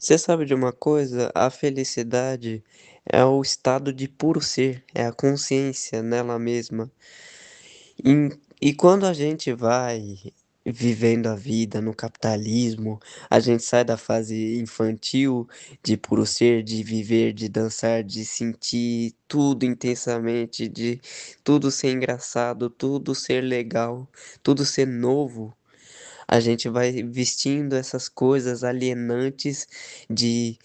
Você sabe de uma coisa? A felicidade é o estado de puro ser, é a consciência nela mesma. E quando a gente vai vivendo a vida no capitalismo, a gente sai da fase infantil de puro ser, de viver, de dançar, de sentir tudo intensamente, de tudo ser engraçado, tudo ser legal, tudo ser novo. A gente vai vestindo essas coisas alienantes de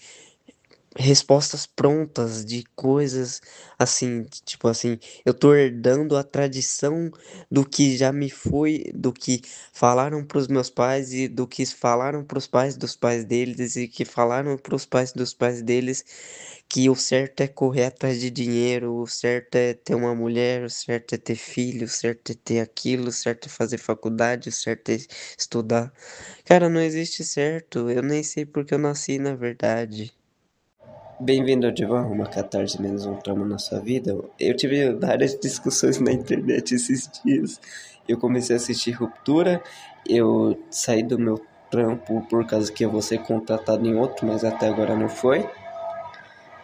respostas prontas de coisas assim, tipo assim, eu tô herdando a tradição do que já me foi, do que falaram pros meus pais e do que falaram pros pais dos pais deles e que falaram pros pais dos pais deles, que o certo é correr atrás de dinheiro, o certo é ter uma mulher, o certo é ter filho, o certo é ter aquilo, o certo é fazer faculdade, o certo é estudar. Cara, não existe certo, eu nem sei porque eu nasci na verdade. Bem-vindo de volta a uma catarse menos um trauma na sua vida. Eu tive várias discussões na internet esses dias. Eu comecei a assistir Ruptura, eu saí do meu trampo por causa que eu vou ser contratado em outro, mas até agora não foi.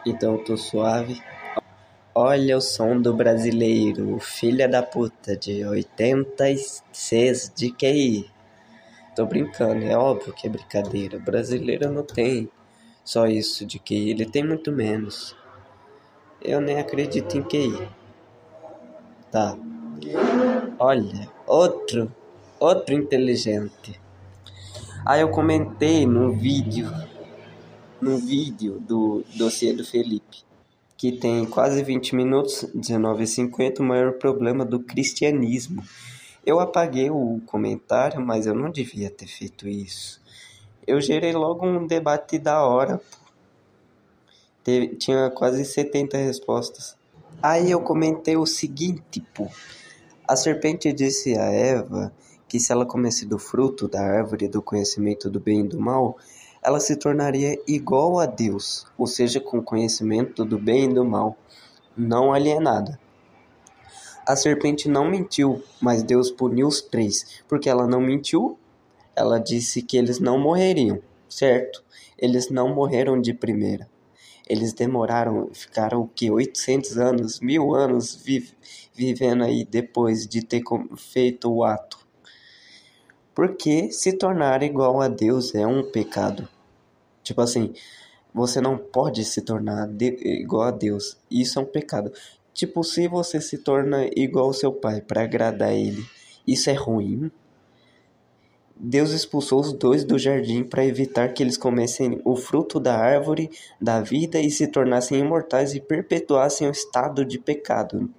Então eu tô suave. Olha o som do brasileiro, filha da puta, de 86 de QI. Tô brincando, é óbvio que é brincadeira. Brasileiro não tem só isso de QI, ele tem muito menos. Eu nem acredito em QI. Tá. Olha, outro inteligente. Aí eu comentei no vídeo do dossiê do Felipe, que tem quase 20 minutos, 19:50, o maior problema do cristianismo. Eu apaguei o comentário, mas eu não devia ter feito isso. Eu gerei logo um debate da hora. Tinha quase 70 respostas. Aí eu comentei o seguinte, pô. A serpente disse a Eva que se ela comesse do fruto da árvore do conhecimento do bem e do mal, ela se tornaria igual a Deus, ou seja, com conhecimento do bem e do mal, não alienada. A serpente não mentiu, mas Deus puniu os três, porque ela não mentiu, ela disse que eles não morreriam, certo? Eles não morreram de primeira. Eles demoraram, ficaram o quê? 800 anos, 1000 anos vivendo aí depois de ter feito o ato. Porque se tornar igual a Deus é um pecado. Tipo assim, você não pode se tornar igual a Deus. Isso é um pecado. Tipo, se você se torna igual ao seu pai para agradar ele, isso é ruim. Deus expulsou os dois do jardim para evitar que eles comessem o fruto da árvore da vida e se tornassem imortais e perpetuassem o estado de pecado.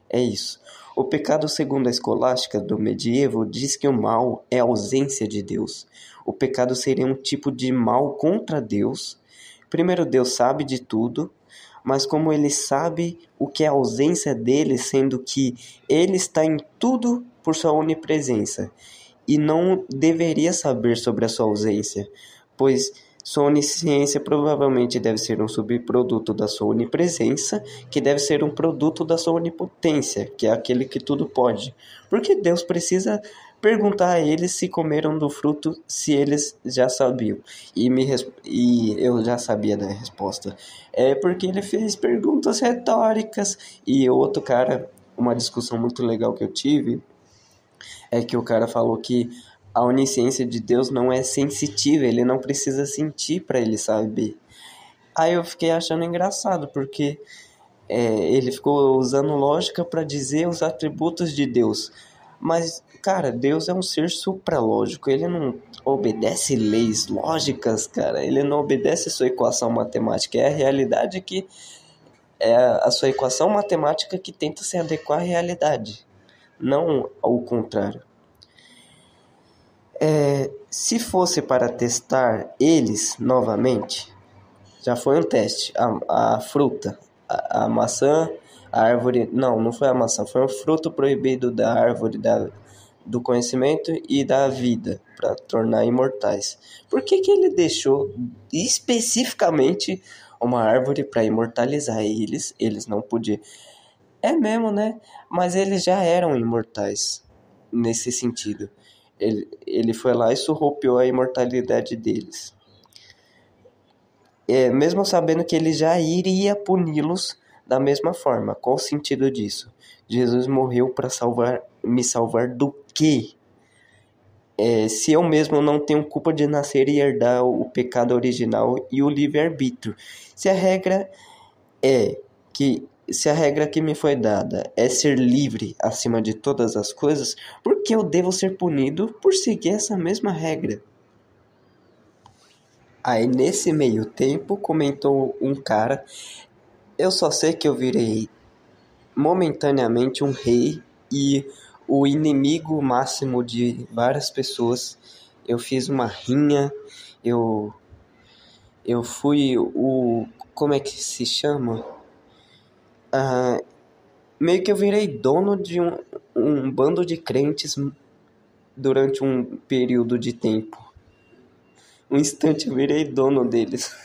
É isso. O pecado, segundo a escolástica do medievo, diz que o mal é a ausência de Deus. O pecado seria um tipo de mal contra Deus. Primeiro, Deus sabe de tudo, mas como ele sabe o que é a ausência dele, sendo que ele está em tudo por sua onipresença e não deveria saber sobre a sua ausência, pois sua onisciência provavelmente deve ser um subproduto da sua onipresença, que deve ser um produto da sua onipotência, que é aquele que tudo pode. Porque Deus precisa perguntar a eles se comeram do fruto, se eles já sabiam. E eu já sabia da resposta. É porque ele fez perguntas retóricas. E outro cara, uma discussão muito legal que eu tive, é que o cara falou que a onisciência de Deus não é sensitiva, ele não precisa sentir para ele saber. Aí eu fiquei achando engraçado, porque ele ficou usando lógica para dizer os atributos de Deus. Mas, cara, Deus é um ser supralógico, ele não obedece leis lógicas, cara, ele não obedece sua equação matemática, é a realidade que é a sua equação matemática que tenta se adequar à realidade, não ao contrário. Se fosse para testar eles novamente, já foi um teste. A fruta, a maçã, a árvore. Não, não foi a maçã, foi um fruto proibido da árvore do conhecimento e da vida, para tornar imortais. Por que que ele deixou especificamente uma árvore para imortalizar eles? Eles não podiam. É mesmo, né? Mas eles já eram imortais nesse sentido. Ele foi lá e surrupiou a imortalidade deles. mesmo sabendo que ele já iria puni-los da mesma forma. Qual o sentido disso? Jesus morreu para me salvar do quê? Se eu mesmo não tenho culpa de nascer e herdar o pecado original e o livre-arbítrio. Se a regra se a regra que me foi dada é ser livre acima de todas as coisas, por que eu devo ser punido por seguir essa mesma regra? Aí nesse meio tempo comentou um cara, eu só sei que eu virei momentaneamente um rei e o inimigo máximo de várias pessoas. Eu fiz uma rinha, eu fui como é que se chama? Meio que eu virei dono de um bando de crentes durante um período de tempo. Um instante eu virei dono deles.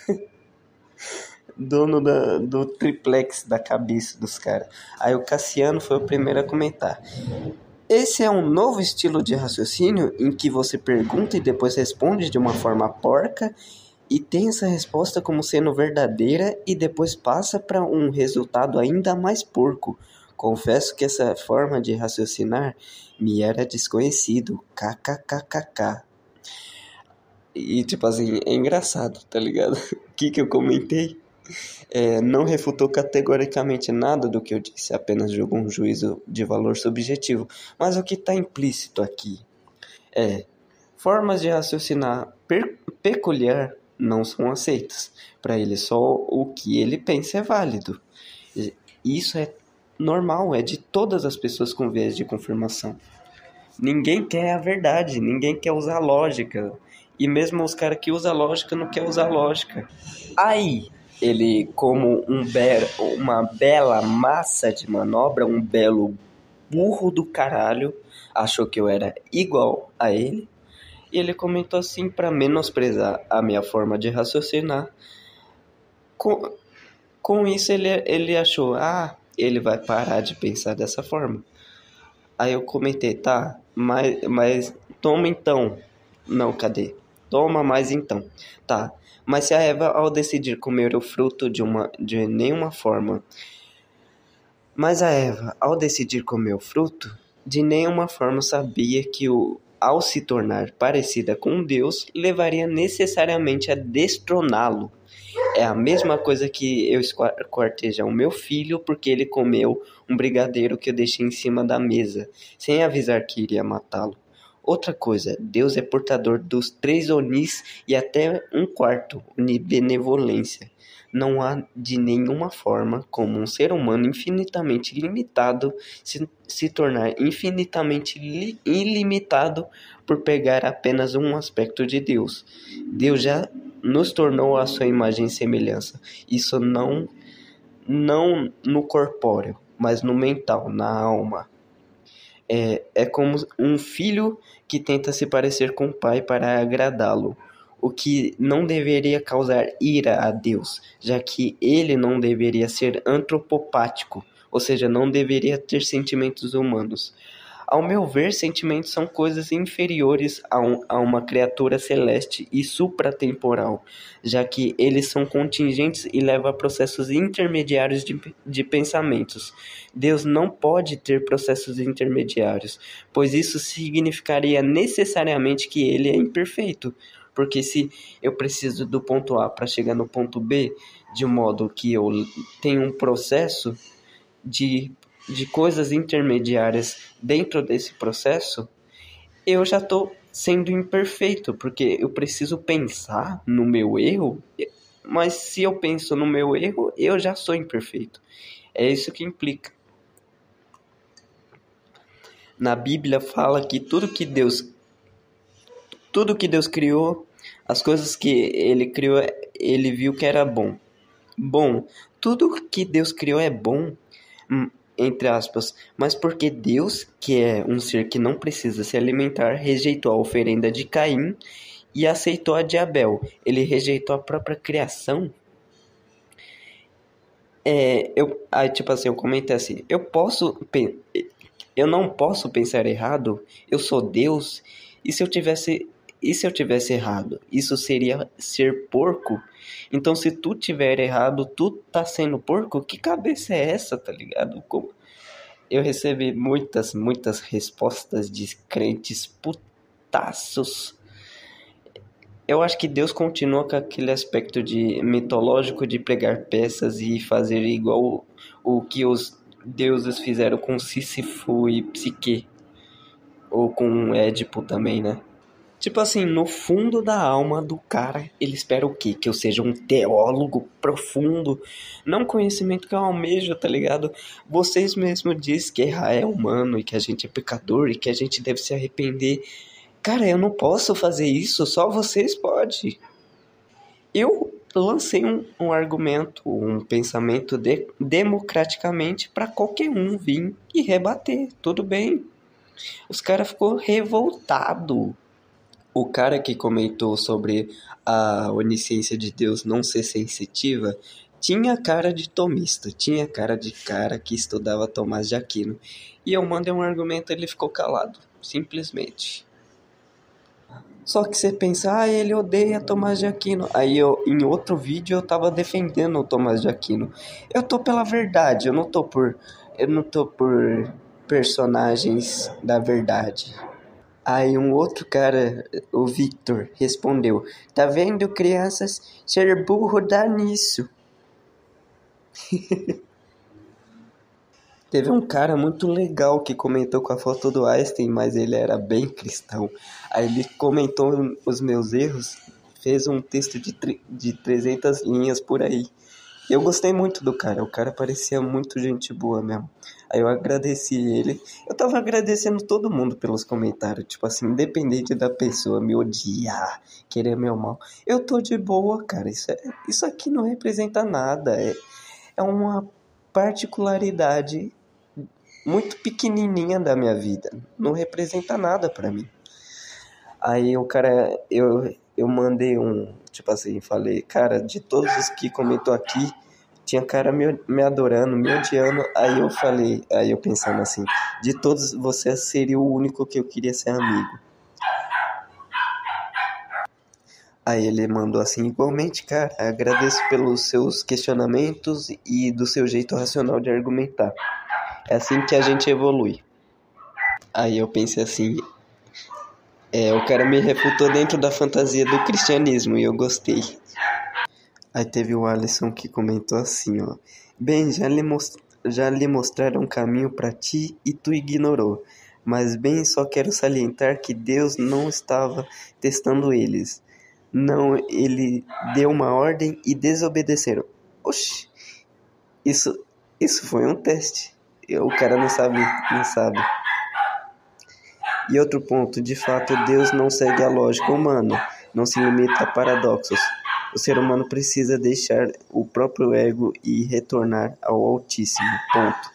Dono do triplex da cabeça dos caras. Aí o Cassiano foi o primeiro a comentar. Esse é um novo estilo de raciocínio em que você pergunta e depois responde de uma forma porca e tem essa resposta como sendo verdadeira e depois passa para um resultado ainda mais porco. Confesso que essa forma de raciocinar me era desconhecido. KKKKK. E tipo assim, é engraçado, tá ligado? O que eu comentei? Não refutou categoricamente nada do que eu disse, apenas jogou um juízo de valor subjetivo. Mas o que está implícito aqui formas de raciocinar peculiar não são aceitas. Para ele, só o que ele pensa é válido. Isso é normal, é de todas as pessoas com viés de confirmação. Ninguém quer a verdade, ninguém quer usar lógica. E mesmo os caras que usam lógica não querem usar lógica. Aí, ele, como uma bela massa de manobra, um belo burro do caralho, achou que eu era igual a ele. E ele comentou assim para menosprezar a minha forma de raciocinar. Com isso ele achou, ele vai parar de pensar dessa forma. Aí eu comentei, tá, mas toma então. Não, cadê? Toma mais então. Tá, mas se a Eva ao decidir comer o fruto de nenhuma forma... Mas a Eva ao decidir comer o fruto, de nenhuma forma sabia que ao se tornar parecida com Deus, levaria necessariamente a destroná-lo. É a mesma coisa que eu esquartejar o meu filho porque ele comeu um brigadeiro que eu deixei em cima da mesa, sem avisar que iria matá-lo. Outra coisa, Deus é portador dos 3 onis e até um quarto, onibenevolência. Não há de nenhuma forma como um ser humano infinitamente limitado se tornar infinitamente ilimitado por pegar apenas um aspecto de Deus. Deus já nos tornou a sua imagem e semelhança. Isso não no corpóreo, mas no mental, na alma. É como um filho que tenta se parecer com o pai para agradá-lo, o que não deveria causar ira a Deus, já que ele não deveria ser antropopático, ou seja, não deveria ter sentimentos humanos. Ao meu ver, sentimentos são coisas inferiores a uma criatura celeste e supratemporal, já que eles são contingentes e levam a processos intermediários de pensamentos. Deus não pode ter processos intermediários, pois isso significaria necessariamente que ele é imperfeito. Porque se eu preciso do ponto A para chegar no ponto B, de modo que eu tenho um processo de coisas intermediárias dentro desse processo, eu já estou sendo imperfeito, porque eu preciso pensar no meu erro, mas se eu penso no meu erro, eu já sou imperfeito. É isso que implica. Na Bíblia fala que tudo que Deus criou, as coisas que ele criou, ele viu que era bom. Bom, tudo que Deus criou é bom, entre aspas, mas porque Deus, que é um ser que não precisa se alimentar, rejeitou a oferenda de Caim e aceitou a de Abel. Ele rejeitou a própria criação. Eu comentei assim, eu não posso pensar errado, eu sou Deus, e se eu tivesse E se eu tivesse errado? Isso seria ser porco? Então, se tu tiver errado, tu tá sendo porco? Que cabeça é essa, tá ligado? Eu recebi muitas respostas de crentes putaços. Eu acho que Deus continua com aquele aspecto de mitológico de pegar peças e fazer igual o que os deuses fizeram com Sísifo e Psique. Ou com Édipo também, né? Tipo assim, no fundo da alma do cara, ele espera o quê? Que eu seja um teólogo profundo, não conhecimento que eu almejo, tá ligado? Vocês mesmos dizem que errar é humano e que a gente é pecador e que a gente deve se arrepender. Cara, eu não posso fazer isso, só vocês podem. Eu lancei um argumento, um pensamento democraticamente para qualquer um vir e rebater, tudo bem. Os caras ficou revoltado. O cara que comentou sobre a onisciência de Deus não ser sensitiva tinha cara de tomista, tinha cara de cara que estudava Tomás de Aquino. E eu mandei um argumento e ele ficou calado, simplesmente. Só que você pensa, ele odeia Tomás de Aquino. Aí em outro vídeo eu tava defendendo o Tomás de Aquino. Eu tô pela verdade, eu não tô por personagens da verdade. Aí um outro cara, o Victor, respondeu: Tá vendo, crianças? Ser burro dá nisso. Teve um cara muito legal que comentou com a foto do Einstein, mas ele era bem cristão. Aí ele comentou os meus erros, fez um texto de 300 linhas por aí. Eu gostei muito do cara, o cara parecia muito gente boa mesmo. Aí eu agradeci ele. Eu tava agradecendo todo mundo pelos comentários, tipo assim, independente da pessoa me odiar, querer meu mal. Eu tô de boa, cara, isso aqui não representa nada, é uma particularidade muito pequenininha da minha vida, não representa nada pra mim. Aí o cara, eu mandei tipo assim, falei, cara, de todos os que comentou aqui, tinha cara me adorando, me odiando. Aí eu pensando assim, de todos, você seria o único que eu queria ser amigo. Aí ele mandou assim, igualmente, cara, agradeço pelos seus questionamentos e do seu jeito racional de argumentar. É assim que a gente evolui. Aí eu pensei assim, o cara me refutou dentro da fantasia do cristianismo e eu gostei. Aí teve o Alisson que comentou assim, ó. Bem, já lhe mostraram um caminho para ti e tu ignorou. Mas bem, só quero salientar que Deus não estava testando eles. Não, ele deu uma ordem e desobedeceram. Oxi, isso foi um teste. O cara não sabe. E outro ponto, de fato, Deus não segue a lógica humana, não se limita a paradoxos. O ser humano precisa deixar o próprio ego e retornar ao Altíssimo. Ponto.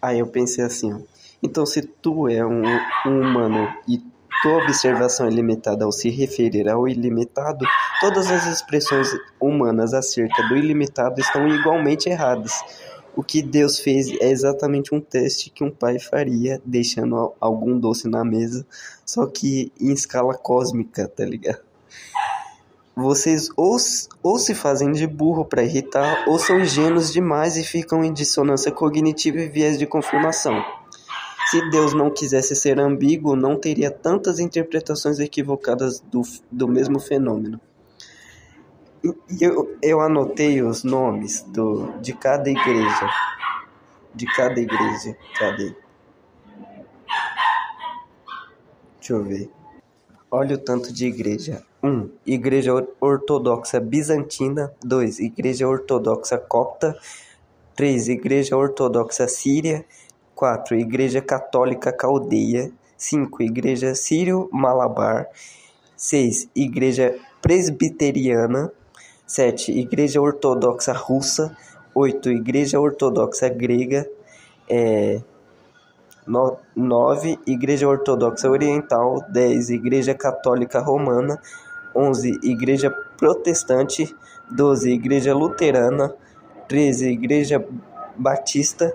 Aí eu pensei assim, ó. Então se tu é um humano e tua observação é limitada ao se referir ao ilimitado, todas as expressões humanas acerca do ilimitado estão igualmente erradas. O que Deus fez é exatamente um teste que um pai faria, deixando algum doce na mesa, só que em escala cósmica, tá ligado? Vocês ou se fazem de burro para irritar, ou são ingênuos demais e ficam em dissonância cognitiva e viés de confirmação. Se Deus não quisesse ser ambíguo, não teria tantas interpretações equivocadas do mesmo fenômeno. E eu anotei os nomes de cada igreja. Cadê? Deixa eu ver. Olha o tanto de igreja. 1. Igreja Ortodoxa Bizantina. 2. Igreja Ortodoxa Copta. 3. Igreja Ortodoxa Síria. 4. Igreja Católica Caldeia. 5. Igreja Sírio-Malabar. 6. Igreja Presbiteriana. 7. Igreja Ortodoxa Russa. 8. Igreja Ortodoxa Grega. 9. Igreja Ortodoxa Oriental. 10. Igreja Católica Romana. 11. Igreja Protestante. 12. Igreja Luterana. 13. Igreja Batista.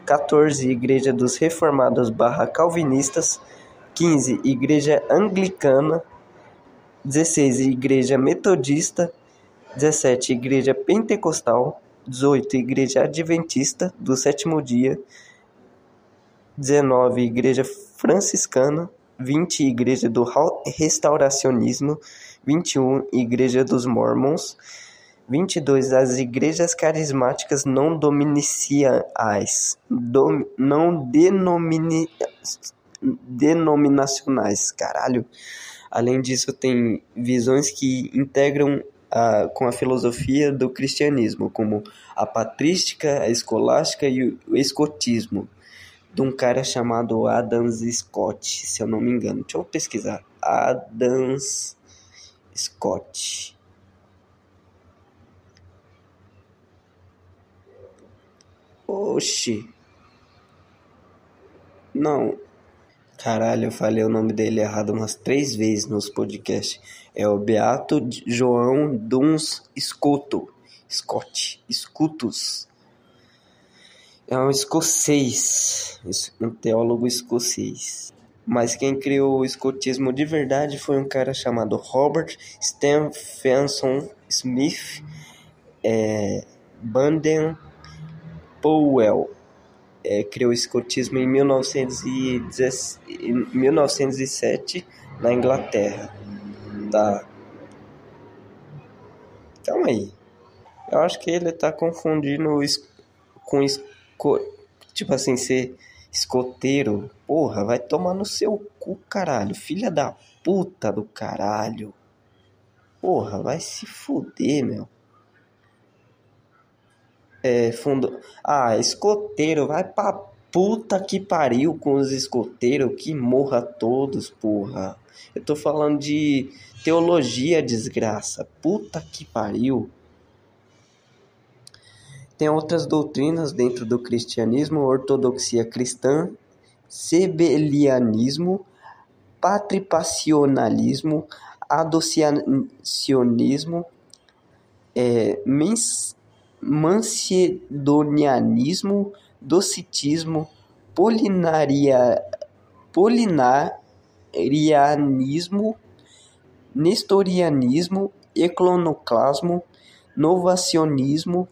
14. Igreja dos Reformados / Calvinistas. 15, Igreja Anglicana. 16, Igreja Metodista. 17, Igreja Pentecostal. 18, Igreja Adventista do Sétimo Dia. 19, Igreja Franciscana. 20, Igreja do Restauracionismo. 21, Igreja dos Mormons. 22, as igrejas carismáticas não dominiciais, não denominacionais, caralho. Além disso, tem visões que integram com a filosofia do cristianismo, como a patrística, a escolástica e o escotismo, de um cara chamado Adam Scott, se eu não me engano. Deixa eu pesquisar. Adam Scott. Oxi. Não. Caralho, eu falei o nome dele errado umas 3 vezes nos podcasts. É o Beato João Duns Scotus. É um escocês, um teólogo escocês. Mas quem criou o escotismo de verdade foi um cara chamado Robert Stephenson Smith Baden-Powell. Criou o escotismo em 1907 na Inglaterra. Tá. Calma aí. Eu acho que ele tá confundindo com tipo assim, ser escoteiro. Porra, vai tomar no seu cu, caralho. Filha da puta do caralho. Porra, vai se fuder, meu. Escoteiro, vai pra puta que pariu com os escoteiros, que morra todos, porra. Eu tô falando de teologia, desgraça. Puta que pariu. Tem outras doutrinas dentro do cristianismo: ortodoxia cristã, sebelianismo, patripacionalismo, adocionismo, macedonianismo, docetismo, polinarianismo, nestorianismo, eclonoclasmo, novacionismo,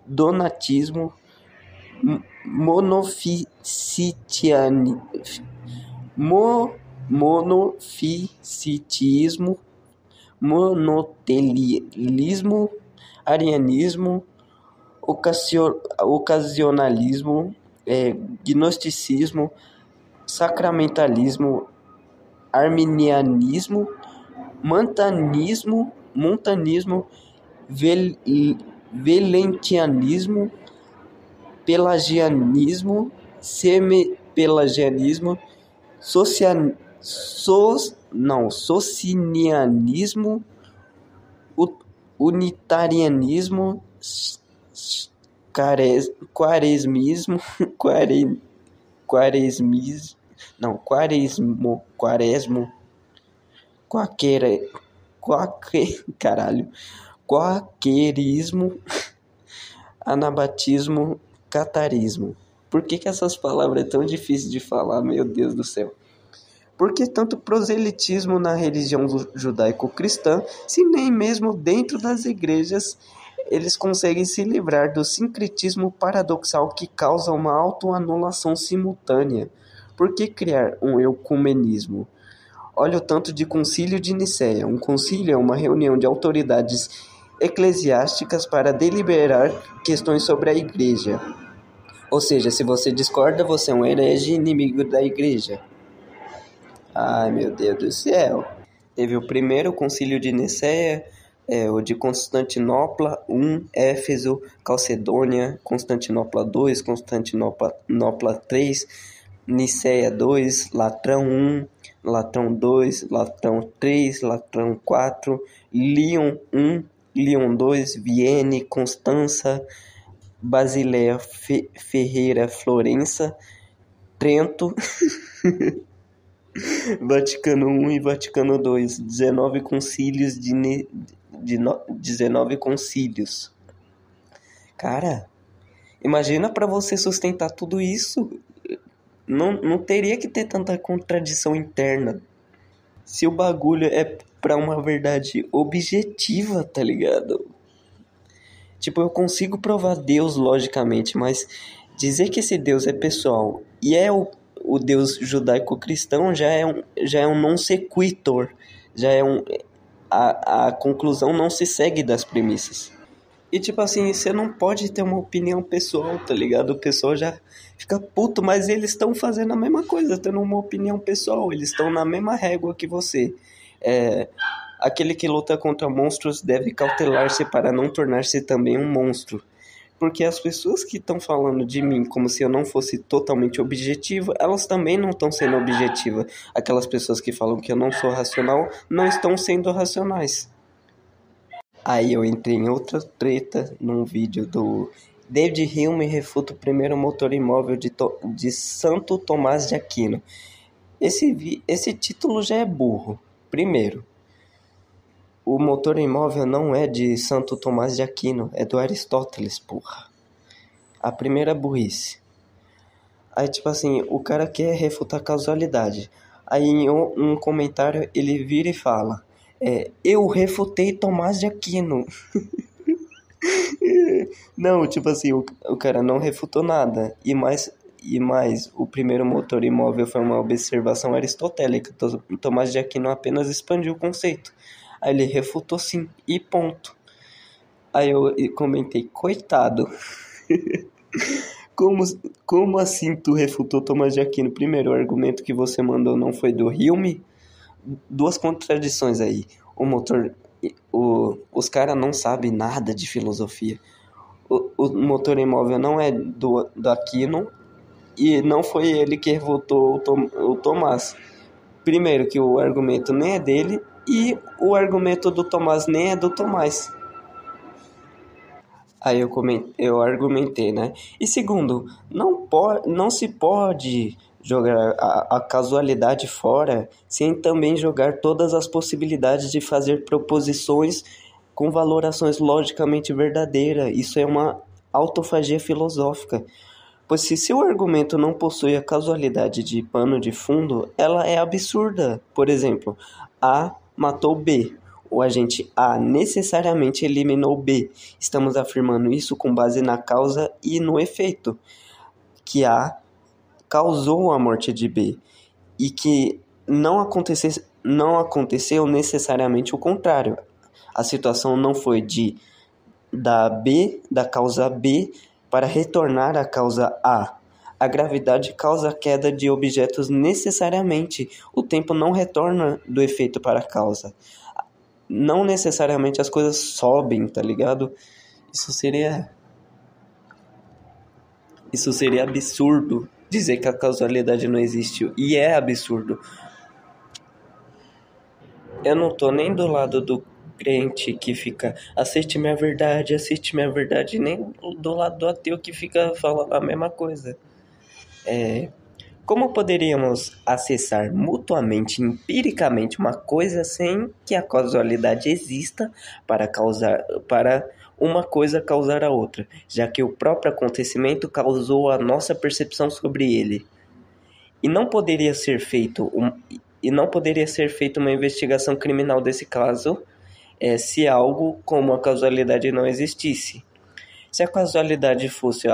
donatismo, monofisitismo, monotelismo, arianismo, ocasionalismo, gnosticismo, sacramentalismo, arminianismo, montanismo, velentianismo, pelagianismo, semi-pelagianismo, socinianismo, unitarianismo, quaresmismo, quaquerismo, anabatismo, catarismo. Por que essas palavras é tão difíceis de falar, meu Deus do céu? Por que tanto proselitismo na religião judaico-cristã, se nem mesmo dentro das igrejas eles conseguem se livrar do sincretismo paradoxal que causa uma autoanulação simultânea? Por que criar um ecumenismo? Olha o tanto de concílio de Nicéia. Um concílio é uma reunião de autoridades eclesiásticas para deliberar questões sobre a igreja. Ou seja, se você discorda, você é um herege inimigo da igreja. Ai, meu Deus do céu. Teve o primeiro concílio de Nicéia, o de Constantinopla 1, Éfeso, Calcedônia, Constantinopla 2, Constantinopla 3, Nicéia 2, Latrão 1, Latrão 2, Latrão 3, Latrão 4, Lyon 1, Lyon 2, Vienne, Constança, Basileia, Ferreira, Florença, Trento, Vaticano I e Vaticano II, 19 concílios 19 concílios. Cara, imagina para você sustentar tudo isso. Não teria que ter tanta contradição interna. Se o bagulho é pra uma verdade objetiva, tá ligado? Tipo, eu consigo provar Deus logicamente, mas dizer que esse Deus é pessoal e é o Deus judaico-cristão já é um non sequitur. Já é um. A conclusão não se segue das premissas. E tipo assim, você não pode ter uma opinião pessoal, tá ligado? O pessoal já fica puto, mas eles estão fazendo a mesma coisa, tendo uma opinião pessoal. Eles estão na mesma régua que você. É, aquele que luta contra monstros deve cautelar-se para não tornar-se também um monstro. Porque as pessoas que estão falando de mim como se eu não fosse totalmente objetivo, elas também não estão sendo objetivas. Aquelas pessoas que falam que eu não sou racional, não estão sendo racionais. Aí eu entrei em outra treta num vídeo do David Hume refuta o primeiro motor imóvel de Santo Tomás de Aquino. Esse título já é burro. Primeiro, o motor imóvel não é de Santo Tomás de Aquino, é do Aristóteles, porra. A primeira burrice. Aí, tipo assim, o cara quer refutar a causalidade. Aí, em um comentário, ele vira e fala: eu refutei Tomás de Aquino. Não, tipo assim, o cara não refutou nada. E mais, o primeiro motor imóvel foi uma observação aristotélica. Tomás de Aquino apenas expandiu o conceito. Aí ele refutou sim, e ponto. Aí eu comentei, coitado. Como assim tu refutou Tomás de Aquino? Primeiro, o argumento que você mandou não foi do Hume? Duas contradições aí. Os caras não sabem nada de filosofia. O motor imóvel não é do Aquino e não foi ele que refutou o Tomás. Primeiro, que o argumento nem é dele e o argumento do Tomás nem é do Tomás. Aí eu argumentei, né? E segundo, não se pode jogar a casualidade fora sem também jogar todas as possibilidades de fazer proposições com valorações logicamente verdadeiras. Isso é uma autofagia filosófica. Pois se seu argumento não possui a casualidade de pano de fundo, ela é absurda. Por exemplo, A matou B. O agente A necessariamente eliminou B. Estamos afirmando isso com base na causa e no efeito, que A causou a morte de B e que não aconteceu necessariamente o contrário. A situação não foi da causa B para retornar à causa A. A gravidade causa a queda de objetos necessariamente. O tempo não retorna do efeito para a causa. Não necessariamente as coisas sobem, tá ligado? Isso seria absurdo dizer que a causalidade não existe. E é absurdo. Eu não tô nem do lado do crente que fica assiste minha verdade, nem do lado do ateu que fica falando a mesma coisa. Como poderíamos acessar mutuamente, empiricamente, uma coisa sem que a causalidade exista para uma coisa causar a outra, já que o próprio acontecimento causou a nossa percepção sobre ele? E não poderia ser feita uma investigação criminal desse caso se algo como a causalidade não existisse. Se a causalidade fosse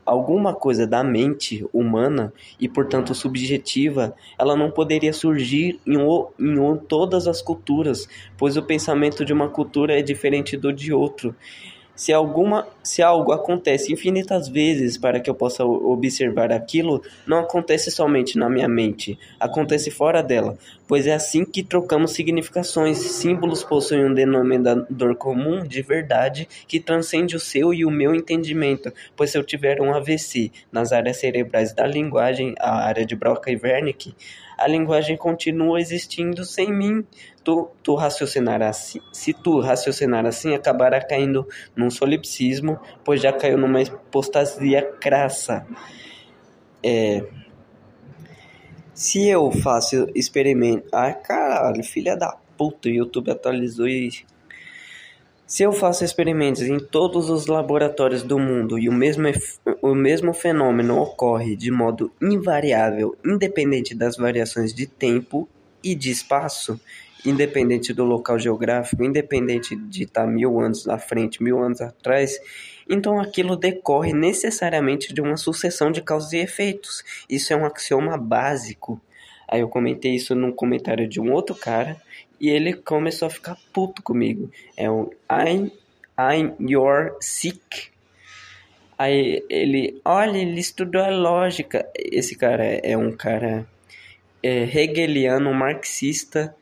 alguma coisa da mente humana e, portanto, subjetiva, ela não poderia surgir em todas as culturas, pois o pensamento de uma cultura é diferente do de outro. Se algo acontece infinitas vezes para que eu possa observar aquilo, não acontece somente na minha mente, acontece fora dela, pois é assim que trocamos significações. Símbolos possuem um denominador comum de verdade que transcende o seu e o meu entendimento, pois se eu tiver um AVC nas áreas cerebrais da linguagem, a área de Broca e Wernicke, a linguagem continua existindo sem mim. Se tu raciocinar assim, acabará caindo num solipsismo, pois já caiu numa hipostasia crassa. Se eu faço experimento... Ai, caralho, filha da puta, o YouTube atualizou e... Se eu faço experimentos em todos os laboratórios do mundo e o mesmo fenômeno ocorre de modo invariável, independente das variações de tempo e de espaço, independente do local geográfico, independente de estar 1000 anos na frente, 1000 anos atrás, então aquilo decorre necessariamente de uma sucessão de causas e efeitos. Isso é um axioma básico. Aí eu comentei isso num comentário de um outro cara e ele começou a ficar puto comigo. É o I'm your sick. Aí olha, ele estudou a lógica. Esse cara é um cara hegeliano, marxista,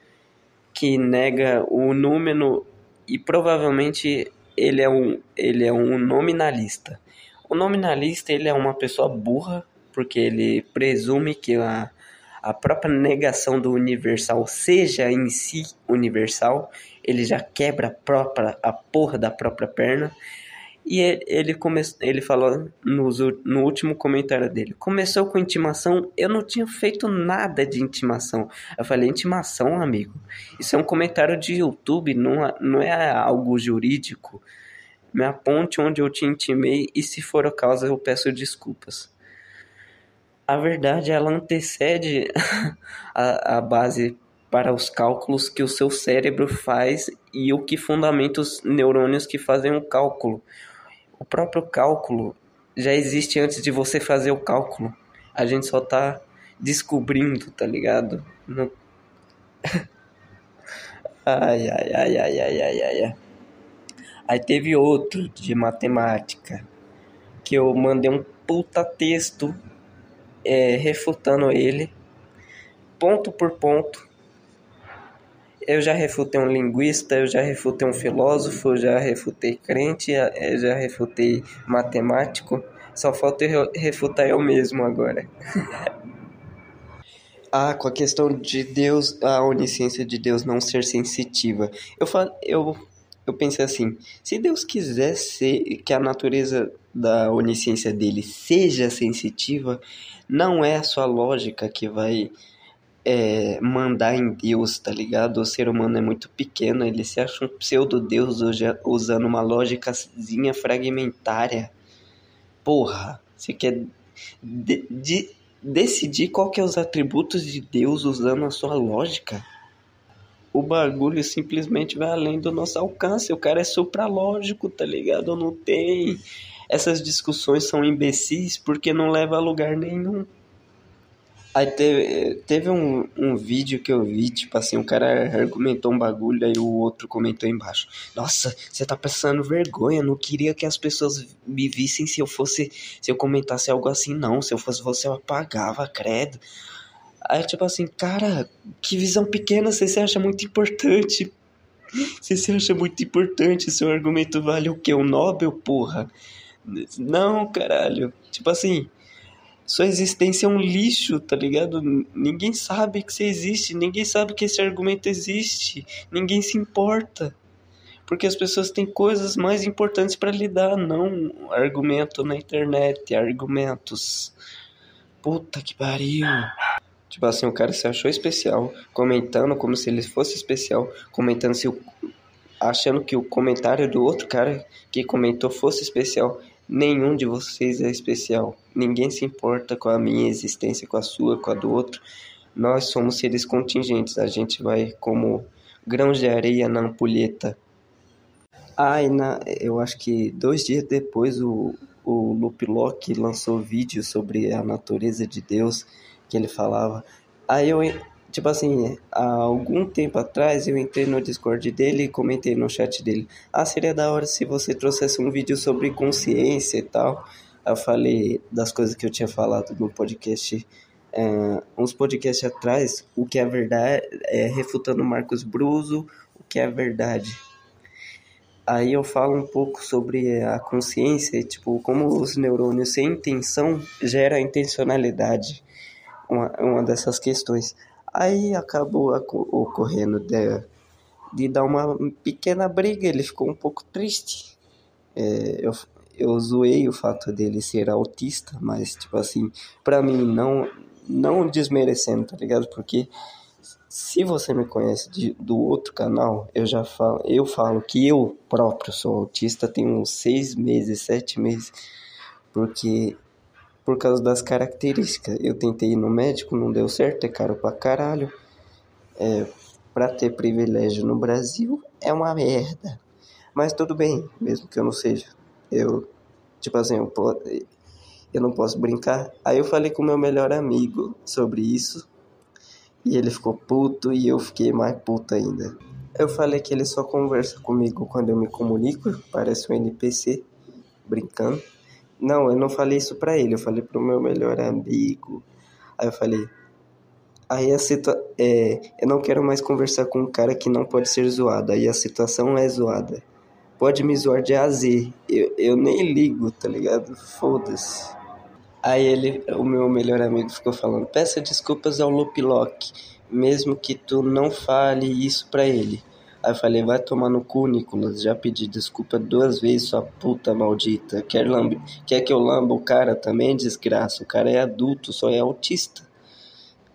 que nega o número e provavelmente ele é um nominalista. O nominalista ele é uma pessoa burra, porque ele presume que a própria negação do universal seja em si universal, ele já quebra a porra da própria perna. E ele falou no último comentário dele: começou com intimação, eu não tinha feito nada de intimação. Eu falei: intimação, amigo? Isso é um comentário de YouTube, não é algo jurídico. Me aponte onde eu te intimei e, se for o caso, eu peço desculpas. A verdade, ela antecede a base para os cálculos que o seu cérebro faz e o que fundamenta os neurônios que fazem o cálculo. O próprio cálculo já existe antes de você fazer o cálculo. A gente só tá descobrindo, tá ligado? Ai, ai, ai, ai, ai, ai, ai, ai. Aí teve outro de matemática, que eu mandei um puta texto refutando ele, ponto por ponto. Eu já refutei um linguista, eu já refutei um filósofo, eu já refutei crente, eu já refutei matemático. Só falta eu refutar eu mesmo agora. Com a questão de Deus, a onisciência de Deus não ser sensitiva. Eu pensei assim, se Deus quisesse que a natureza da onisciência dele seja sensitiva, não é a sua lógica que vai mandar em Deus, tá ligado? O ser humano é muito pequeno, ele se acha um pseudo-deus usando uma lógicazinha fragmentária. Porra, você quer decidir qual que é os atributos de Deus usando a sua lógica? O bagulho simplesmente vai além do nosso alcance. O cara é supralógico, tá ligado? Não tem. Essas discussões são imbecis porque não leva a lugar nenhum. Aí teve um vídeo que eu vi, tipo assim, um cara argumentou um bagulho, aí o outro comentou embaixo: nossa, você tá passando vergonha, não queria que as pessoas me vissem se eu comentasse algo assim, não. Se eu fosse você, eu apagava, credo. Aí tipo assim, cara, que visão pequena, você se acha muito importante. Você se acha muito importante, seu argumento vale o quê? Um Nobel, porra? Não, caralho. Tipo assim, sua existência é um lixo, tá ligado? Ninguém sabe que você existe, ninguém sabe que esse argumento existe, ninguém se importa. Porque as pessoas têm coisas mais importantes pra lidar, não argumento na internet, argumentos. Puta que pariu. Tipo assim, o cara se achou especial, comentando como se ele fosse especial, comentando achando que o comentário do outro cara que comentou fosse especial. Nenhum de vocês é especial. Ninguém se importa com a minha existência, com a sua, com a do outro. Nós somos seres contingentes. A gente vai como grãos de areia na ampulheta. Eu acho que 2 dias depois o Lupe Locke lançou vídeo sobre a natureza de Deus, que ele falava. Aí eu, tipo assim, há algum tempo atrás eu entrei no Discord dele e comentei no chat dele: seria da hora se você trouxesse um vídeo sobre consciência e tal. Aí eu falei das coisas que eu tinha falado no podcast, uns podcasts atrás, o que é verdade, refutando Marcos Bruso, o que é verdade. Aí eu falo um pouco sobre a consciência, tipo, como os neurônios sem intenção gera intencionalidade, uma dessas questões. Aí acabou ocorrendo de dar uma pequena briga, ele ficou um pouco triste. Eu zoei o fato dele ser autista, mas, tipo assim, pra mim, não desmerecendo, tá ligado? Porque Se você me conhece do outro canal, eu falo que eu próprio sou autista, tenho uns 6 meses, 7 meses, porque por causa das características. Eu tentei ir no médico, não deu certo, é caro pra caralho. Pra ter privilégio no Brasil é uma merda. Mas tudo bem, mesmo que eu não seja. Eu, tipo assim, eu não posso brincar. Aí eu falei com o meu melhor amigo sobre isso. E ele ficou puto e eu fiquei mais puto ainda. Eu falei que ele só conversa comigo quando eu me comunico, parece um NPC, brincando. Não, eu não falei isso pra ele, eu falei pro meu melhor amigo. Aí eu falei, eu não quero mais conversar com um cara que não pode ser zoado, aí a situação é zoada. Pode me zoar de A a Z, eu nem ligo, tá ligado? Foda-se. Aí o meu melhor amigo ficou falando, peça desculpas ao Lupilock, mesmo que tu não fale isso pra ele. Aí eu falei, vai tomar no cu, Nicolas, já pedi desculpa 2 vezes, sua puta maldita. Quer que eu lamba o cara também, desgraça? O cara é adulto, só é autista.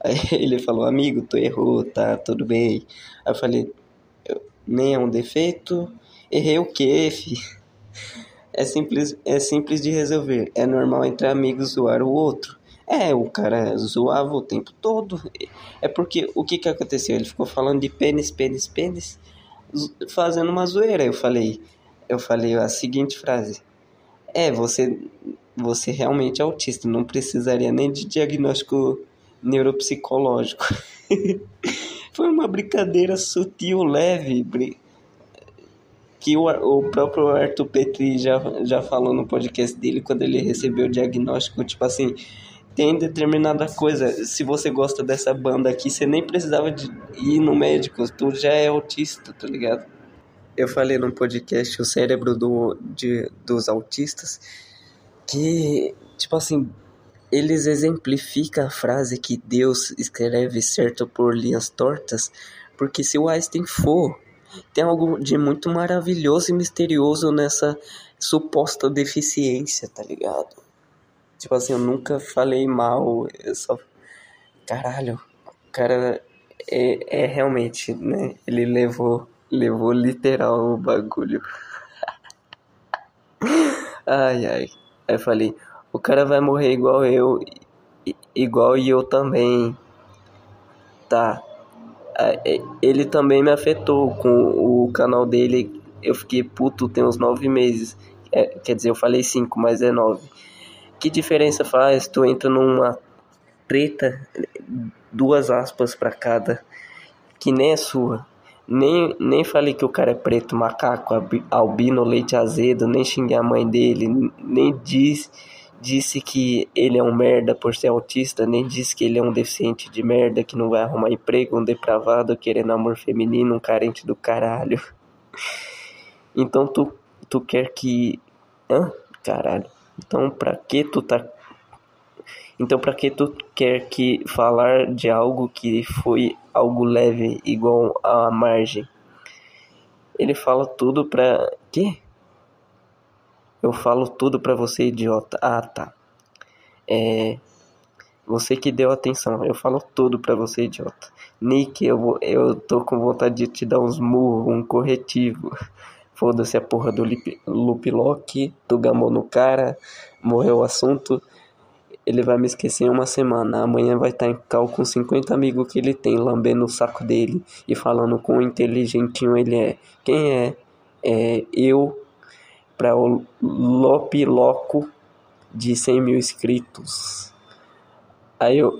Aí ele falou, amigo, tu errou, tá, tudo bem. Aí eu falei, nem é um defeito, errei o quê, fi? É simples de resolver. É normal entre amigos zoar o outro. O cara zoava o tempo todo. É porque o que aconteceu? Ele ficou falando de pênis, pênis, pênis, fazendo uma zoeira. Eu falei a seguinte frase: você realmente é autista, não precisaria nem de diagnóstico neuropsicológico. Foi uma brincadeira sutil, leve, que o próprio Arthur Petri já falou no podcast dele quando ele recebeu o diagnóstico, tipo assim, tem determinada coisa, se você gosta dessa banda aqui, você nem precisava de ir no médico, tu já é autista, tá ligado? Eu falei no podcast O Cérebro dos Autistas que, tipo assim, eles exemplificam a frase que Deus escreve certo por linhas tortas, porque se o Einstein for, tem algo de muito maravilhoso e misterioso nessa suposta deficiência, tá ligado? Tipo assim, eu nunca falei mal, eu só... Caralho, o cara é realmente, né? Ele levou literal o bagulho. Ai, ai. Aí eu falei, o cara vai morrer igual eu, igual e eu também. Tá. Ele também me afetou com o canal dele. Eu fiquei puto tem uns 9 meses. Quer dizer, eu falei 5, mas é 9. Que diferença faz? Tu entra numa treta, 2 aspas pra cada, que nem é sua. Nem falei que o cara é preto, macaco, albino, leite azedo, nem xinguei a mãe dele, nem disse que ele é um merda por ser autista, nem disse que ele é um deficiente de merda que não vai arrumar emprego, um depravado querendo amor feminino, um carente do caralho. Então tu quer que... Hã? Caralho. Então pra que tu quer que falar de algo que foi algo leve, igual a margem? Ele fala tudo pra... Quê? Eu falo tudo pra você, idiota. Ah, tá. Você que deu atenção. Eu falo tudo pra você, idiota. Nick, eu tô com vontade de te dar uns murros, um corretivo. Foda-se a porra do Lupilock, tu gamou no cara, morreu o assunto. Ele vai me esquecer em uma semana. Amanhã vai estar em cal com 50 amigos que ele tem, lambendo o saco dele e falando quão inteligentinho ele é. Quem é? Eu para o Lopiloco de 100 mil inscritos. Aí eu...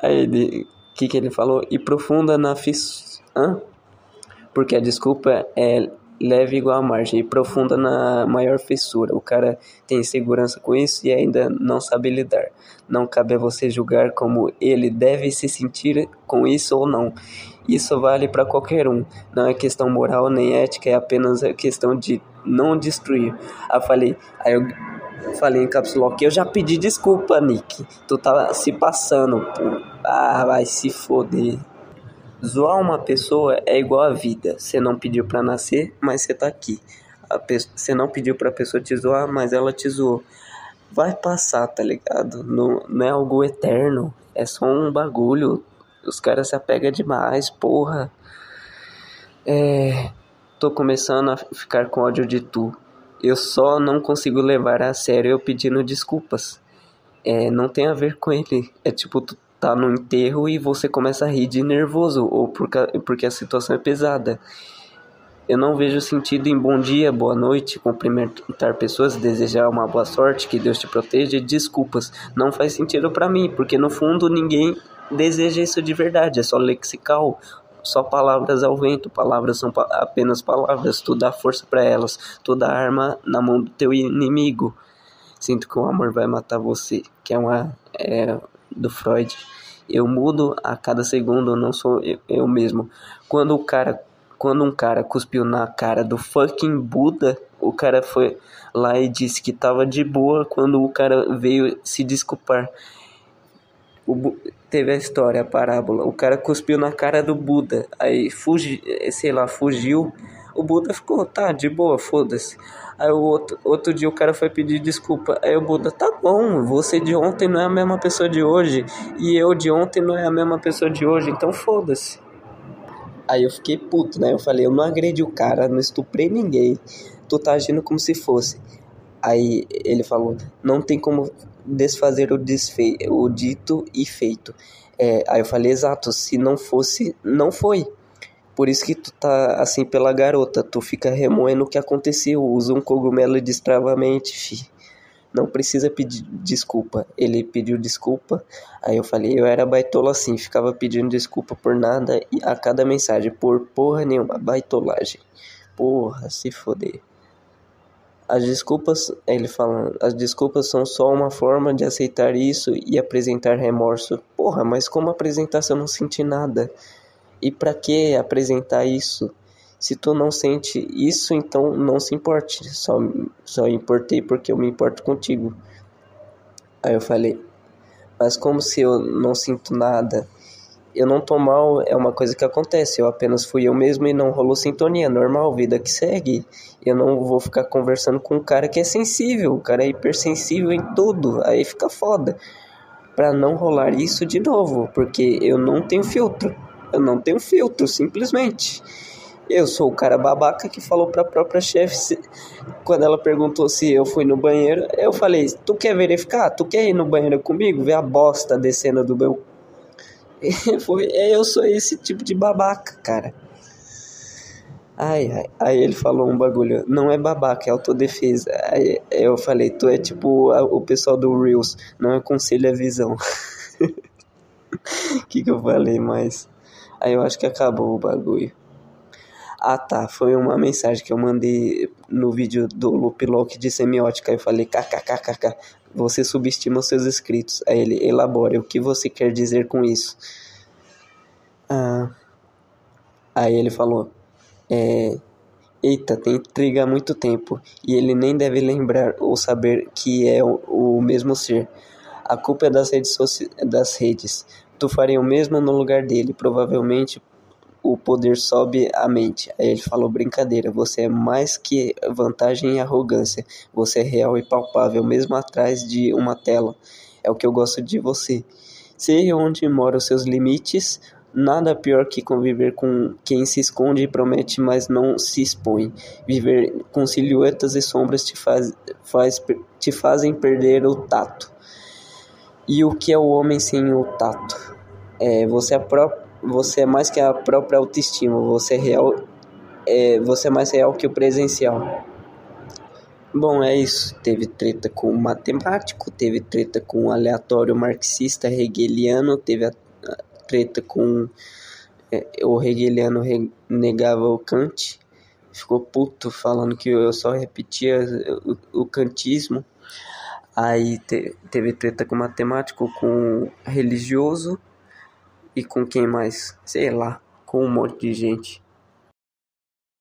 Aí ele... O que ele falou? E profunda na fissura... Porque a desculpa é leve igual a margem e profunda na maior fissura. O cara tem insegurança com isso e ainda não sabe lidar. Não cabe a você julgar como ele deve se sentir com isso ou não. Isso vale para qualquer um. Não é questão moral nem ética, é apenas a questão de não destruir. Aí eu falei em caps lock, eu já pedi desculpa, Nick. Tu tá se passando, pô. Ah, vai se foder. Zoar uma pessoa é igual a vida. Você não pediu pra nascer, mas você tá aqui. Você não pediu pra pessoa te zoar, mas ela te zoou. Vai passar, tá ligado? Não é algo eterno. É só um bagulho. Os caras se apegam demais, porra. Tô começando a ficar com ódio de tu. Eu só não consigo levar a sério eu pedindo desculpas. Não tem a ver com ele. É tipo, tu tá no enterro e você começa a rir de nervoso, ou porque a situação é pesada. Eu não vejo sentido em bom dia, boa noite, cumprimentar pessoas, desejar uma boa sorte, que Deus te proteja e desculpas. Não faz sentido pra mim, porque no fundo ninguém deseja isso de verdade, é só lexical, só palavras ao vento. Palavras são apenas palavras, tu dá força pra elas, tu dá arma na mão do teu inimigo. Sinto que o amor vai matar você, que é do Freud. Eu mudo a cada segundo, eu não sou eu mesmo. Quando um cara cuspiu na cara do fucking Buda, o cara foi lá e disse que tava de boa quando o cara veio se desculpar. Teve a história, a parábola. O cara cuspiu na cara do Buda, aí fugiu. O Buda ficou, tá, de boa, foda-se. Aí o outro dia o cara foi pedir desculpa. Aí o Buda, tá bom, você de ontem não é a mesma pessoa de hoje. E eu de ontem não é a mesma pessoa de hoje, então foda-se. Aí eu fiquei puto, né? Eu falei, eu não agredi o cara, não estuprei ninguém. Tu tá agindo como se fosse. Aí ele falou, não tem como desfazer o dito e feito. Aí eu falei, exato, se não fosse, não foi. Por isso que tu tá assim pela garota, tu fica remoendo o que aconteceu, usa um cogumelo e destrava a mente, fi. Não precisa pedir desculpa. Ele pediu desculpa, aí eu falei, eu era baitola assim, ficava pedindo desculpa por nada e a cada mensagem, por porra nenhuma, baitolagem. Porra, se foder. As desculpas, ele falando, as desculpas são só uma forma de aceitar isso e apresentar remorso. Porra, mas como apresentar se eu não senti nada? E pra que apresentar isso? Se tu não sente isso, então não se importe. Só importei porque eu me importo contigo. Aí eu falei, mas como se eu não sinto nada? Eu não tô mal, é uma coisa que acontece. Eu apenas fui eu mesmo e não rolou sintonia. Normal, vida que segue. Eu não vou ficar conversando com um cara que é sensível. O cara é hipersensível em tudo. Aí fica foda. Pra não rolar isso de novo. Porque eu não tenho filtro. Eu não tenho filtro, simplesmente. Eu sou o cara babaca que falou pra própria chefe, quando ela perguntou se eu fui no banheiro, eu falei, tu quer verificar? Tu quer ir no banheiro comigo? Ver a bosta descendo do meu... Eu sou esse tipo de babaca, cara. Aí ele falou um bagulho, não é babaca, é autodefesa. Aí eu falei, tu é tipo o pessoal do Reels, não aconselho a visão. Que eu falei mais? Aí eu acho que acabou o bagulho. Ah tá, foi uma mensagem que eu mandei no vídeo do Loop Lock de semiótica. Eu falei, kkkk, você subestima os seus inscritos. Aí ele, elabora, o que você quer dizer com isso? Aí ele falou, eita, tem intriga há muito tempo, e ele nem deve lembrar ou saber que é o mesmo ser. A culpa é das redes. Tu faria o mesmo no lugar dele, provavelmente o poder sobe a mente. Aí ele falou, brincadeira, você é mais que vantagem e arrogância. Você é real e palpável, mesmo atrás de uma tela. É o que eu gosto de você. Sei onde moram os seus limites. Nada pior que conviver com quem se esconde e promete, mas não se expõe. Viver com silhuetas e sombras te fazem perder o tato. E o que é o homem sem o tato? Você é mais que a própria autoestima. Você é mais real que o presencial. Bom, é isso. Teve treta com o matemático, teve treta com o aleatório marxista hegeliano, teve a treta com o hegeliano negava o Kant, ficou puto falando que eu só repetia o kantismo. Aí teve treta com o matemático, com o religioso e com quem mais? Sei lá, com um monte de gente.